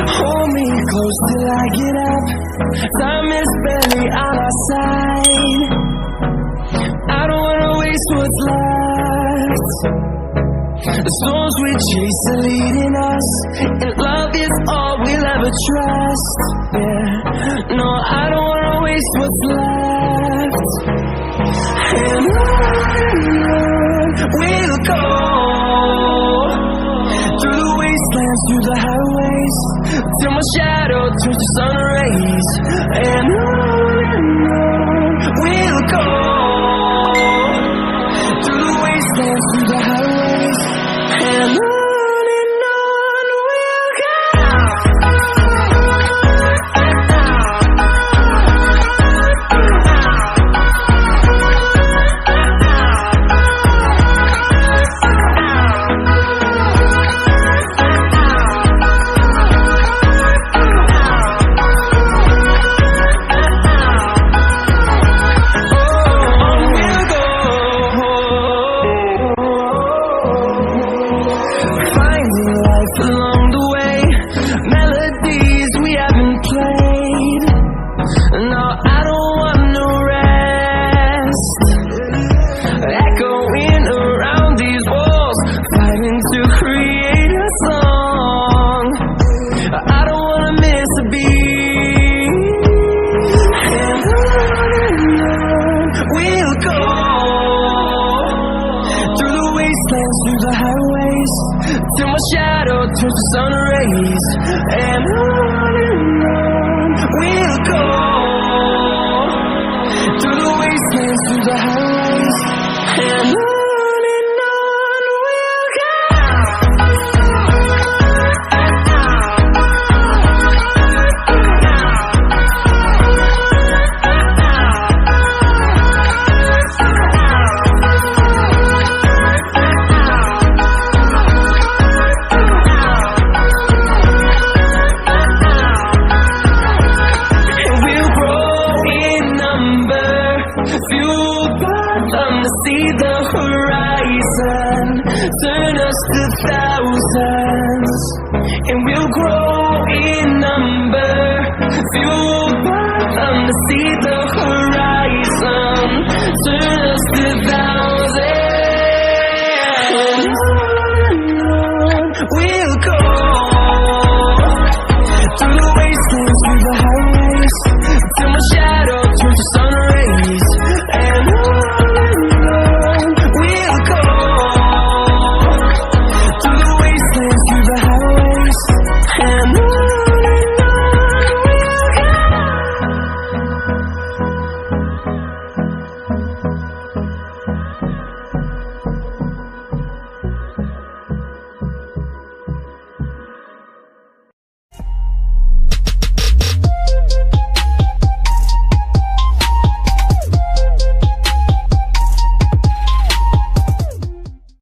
Hold me close till I get up. Time is barely on our side. I don't wanna waste what's left. The storms we chase are leading us, and love is all we'll ever trust. Yeah, no, I don't wanna waste what's left. And on we'll go, through the wastelands, through the highways, till my shadow turns to sun rays. And on we'll go, through the wastelands, through the highways, and on we'll go. Through the highways, till my shadow turns to sun rays. And on we'll go, through the wastelands, through the highways, and on we'll go. See the horizon, turn us to thousands, and we'll grow in number, fueled by them to see the